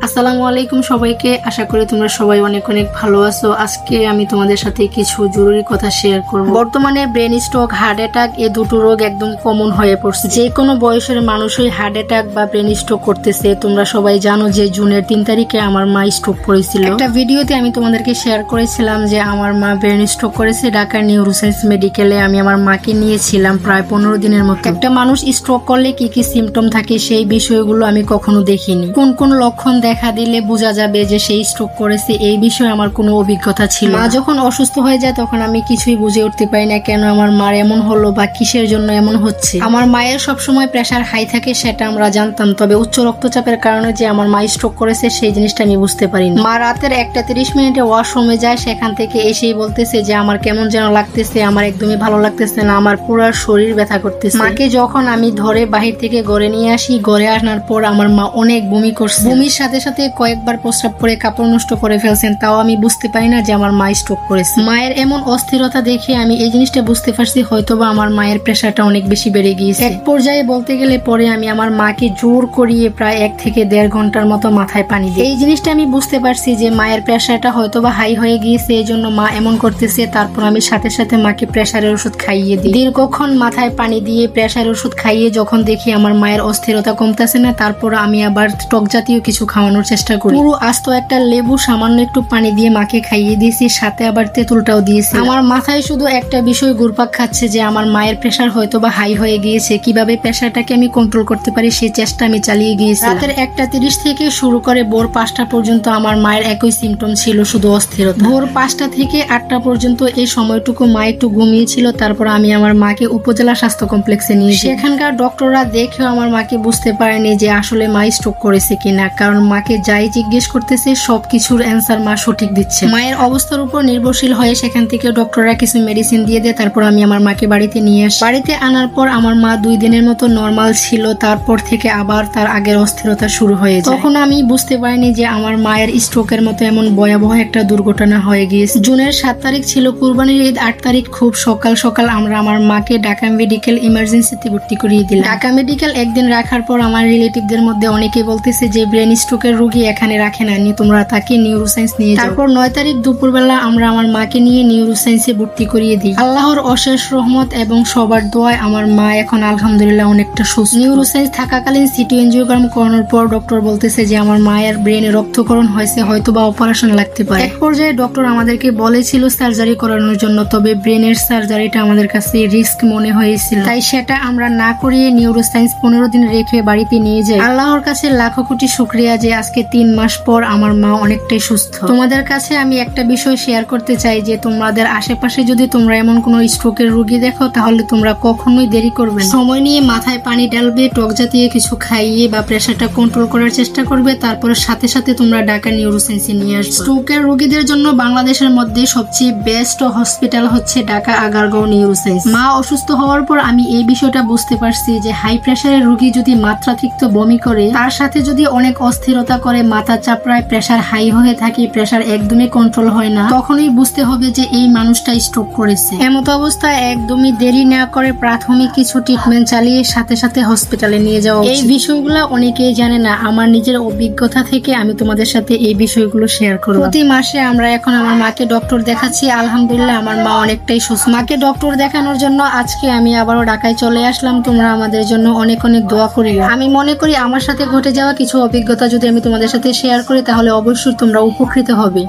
আসসালামু আলাইকুম সবাইকে। আশা করি তোমরা সবাই অনেক অনেক ভালো আছো। আজকে আমি তোমাদের সাথে কিছু জরুরি কথা শেয়ার করব। বর্তমানে ব্রেন স্ট্রোক, হার্ট অ্যাটাক এই দুটো রোগ একদম কমন হয়ে পড়ছে। যে কোনো বয়সের মানুষই হার্ট অ্যাটাক বা ব্রেন স্ট্রোক করতেছে। তোমরা সবাই জানো যে জুনের 3 তারিখে আমার মা স্ট্রোক করেছিল। একটা ভিডিওতে আমি তোমাদেরকে শেয়ার করেছিলাম যে আমার মা ব্রেন স্ট্রোক করেছে। ঢাকার নিউরোসায়েন্স মেডিকেলে আমি আমার মাকে নিয়েছিলাম প্রায় 15 দিনের মতো। একটা মানুষ স্ট্রোক করলে কি কি সিমটম থাকে সেই বিষয়গুলো আমি কখনো দেখিনি। কোন কোন লক্ষণ দেখা দিলে বোঝা যাবে যে সেই স্ট্রোক করেছে, এই বিষয়ে আমার কোনো অভিজ্ঞতা ছিল না। যখন অসুস্থ হয়ে যায় তখন আমি কিছুই বুঝে উঠতে পারি না কেন আমার মার এমন হলো বা কিসের জন্য এমন হচ্ছে। আমার মায়ের সবসময় প্রেসার হাই থাকে সেটা আমরা জানতাম, তবে উচ্চ রক্তচাপের কারণে যে আমার মা স্ট্রোক করেছে সেই জিনিসটা আমি বুঝতে পারিনি। মা রাতের 1:30 মিনিটে ওয়াশরুমে যায়, সেখান থেকে এসেই বলতেছে যে আমার কেমন যেন লাগতেছে, আমার একদমই ভালো লাগতেছে না, আমার পুরো শরীর ব্যথা করতেছে। মাকে যখন আমি ধরে বাহির থেকে ঘরে নিয়ে আসি, ঘরে আসার পর আমার মা অনেক বমি করছে। বমির সাথে সাথে কয়েকবার প্রস্রাব করে কাপড় নষ্ট করে ফেলছেন, তাও আমি বুঝতে পারি না যে আমার মা স্ট্রোক করেছে। মায়ের এমন অস্থিরতা দেখে আমি এই জিনিসটা বুঝতে পারছি হয়তোবা আমার মায়ের প্রেশারটা অনেক বেশি বেড়ে গিয়েছে। এক পর্যায়ে বলতে গেলে পরে আমি আমার মাকে জোর করিয়ে প্রায় 1 থেকে 1.5 ঘন্টার মতো মাথায় পানি দিই। এই জিনিসটা আমি বুঝতে পারছি যে মায়ের প্রেশারটা হয়তোবা হাই হয়ে গিয়েছে, এই জন্য মা এমন করতেছে। তারপর আমি সাথে সাথে মাকে প্রেশারের ওষুধ খাইয়ে দিই। দীর্ঘক্ষণ মাথায় পানি দিয়ে প্রেশারের ওষুধ খাইয়ে যখন দেখি আমার মায়ের অস্থিরতা কমতেছে না, তারপর আমি আবার টক জাতীয় কিছু খাওয়ানোর চেষ্টা করি। পুরো আস্ত একটা লেবু সামান্য একটু পানি দিয়ে মাকে খাইয়ে দিয়েছি, সাথে আবার তেঁতুলটাও দিয়েছি। আমার মাথায় শুধু একটা বিষয় ঘুরপাক খাচ্ছে যে আমার মায়ের প্রেশার হয়তোবা হাই হয়ে গিয়েছে, কিভাবে প্রেশারটাকে আমি কন্ট্রোল করতে পারি সেই চেষ্টা আমি চালিয়ে গিয়েছি। রাতের 1:30 থেকে শুরু করে ভোর 5টা পর্যন্ত আমার মায়ের একই সিমটম ছিল, শুধু অস্থিরতা। ভোর 5টা থেকে 8টা পর্যন্ত এই সময়টুকু মা একটু ঘুমিয়েছিল। তারপর আমি আমার মাকে উপজেলা স্বাস্থ্য কমপ্লেক্সে নিয়ে যাই। সেখানকার ডক্টররা দেখেও আমার মাকে বুঝতে পারেনি যে আসলে মা স্ট্রোক করেছে কিনা, কারণ মাকে যাই জিজ্ঞেস করতেছে সবকিছুর অ্যান্সার মা সঠিক দিচ্ছে। মায়ের অবস্থার উপর নির্ভরশীল হয়ে সেখান থেকে ডক্টররা কিছু মেডিসিন দিয়ে দেয়। তারপর আমি আমার মাকে বাড়িতে নিয়ে আসি। বাড়িতে আনার পর আমার মা 2 দিনের মতো নর্মাল ছিল, তারপর থেকে আবার তার আগের অস্থিরতা শুরু হয়ে যায়। তখন আমি বুঝতে পারিনি যে আমার মায়ের স্ট্রোকের মতো এমন ভয়াবহ একটা দুর্ঘটনা হয়ে গিয়েছে। জুনের 7 তারিখ ছিল কুরবানির ঈদ। 8 তারিখ খুব সকাল সকাল আমরা আমার মাকে ঢাকা মেডিকেল ইমার্জেন্সিতে ভর্তি করিয়ে দিলাম। ঢাকা মেডিকেল একদিন রাখার পর আমার রিলেটিভদের মধ্যে অনেকে বলতেছে যে ব্রেন স্ট্রোকের রোগী এখানে রাখে না, তোমরা তাকে নিউরোসায়েন্স নিয়ে যাও। তারপর 9 তারিখ দুপুরবেলা আমরা আমার মাকে নিয়ে নিউরোসায়েন্সে ভর্তি করিয়ে দিই। আল্লাহর অশেষ রহমত এবং সবার দোয়ায় আমার মা এখন আলহামদুলিল্লাহ অনেকটা সুস্থ। নিউরোসায়েন্স থাকাকালীন সিটি এনজিওগ্রাম করানোর পর ডক্টর বলতেছে যে আমার মায়ের ব্রেনে রক্তক্ষরণ হয়েছে, হয়তোবা অপারেশন লাগতে পারে। এক পর্যায়ে ডক্টর আমাদেরকে বলেছিল সার্জারি করানোর জন্য, তবে ব্রেনের সার্জারিটা আমাদের কাছে রিস্ক মনে হয়েছিল, তাই সেটা আমরা না করিয়ে নিউরোসায়েন্স 15 দিন রেখে বাড়িতে নিয়ে যাই। আল্লাহর কাছে লাখো কোটি শুকরিয়া যে আজকে 3 মাস পর আমার মা অনেকটাই সুস্থ। তোমাদের কাছে আমি একটা বিষয় শেয়ার করতে চাই যে তোমাদের আশেপাশে যদি তোমরা এমন কোনো স্ট্রোকের রোগী দেখো, তাহলে তোমরা কখনোই দেরি করবে না। সময় নিয়ে মাথায় পানি ঢালবে, টক জাতীয় কিছু খাইয়ে বা প্রেশারটা কন্ট্রোল করার চেষ্টা করবে, তারপরে সাথে সাথে তোমরা ঢাকা নিউরোসায়েন্সে নিয়ে আসবে। স্ট্রোকের রোগীদের জন্য বাংলাদেশের মধ্যে সবচেয়ে বেস্ট হসপিটাল হচ্ছে ঢাকা আগারগাঁও নিউরোসায়েন্স। মা অসুস্থ হওয়ার পর আমি এই বিষয়টা বুঝতে পারছি যে হাই প্রেশারের রোগী যদি মাত্রাতিরিক্ত বমি করে, তার সাথে যদি অনেক অস্থিরতা করে, মাথা চাপড়ায়, প্রেশার হাই হয়ে থাকে, প্রেশার একদমই কন্ট্রোল হয় না, তখনই বুঝতে হবে যে এই মানুষটা স্ট্রোক করেছে। এমত অবস্থায় একদমই দেরি না করে প্রাথমিক কিছু ট্রিটমেন্ট চালিয়ে সাথে সাথে হসপিটালে নিয়ে যাওয়া। এই বিষয়গুলো অনেকেই জানে না, আমার নিজের অভিজ্ঞতা থেকে আমি তোমাদের সাথে এই বিষয়গুলো শেয়ার করব। প্রতি মাসে আমরা এখন আমার মাকে ডক্টর দেখাচ্ছি, আলহামদুলিল্লাহ আমার মা অনেকটাই সুস্থ। মাকে ডক্টর দেখানোর জন্য আজকে আমি আবারও ঢাকায় চলে আসলাম। তোমরা আমাদের জন্য অনেক অনেক দোয়া করিও। আমি মনে করি আমার সাথে ঘটে যাওয়া কিছু অভিজ্ঞতা যদি আমি তোমাদের সাথে শেয়ার করি, তাহলে অবশ্যই তোমরা উপকৃত হবে।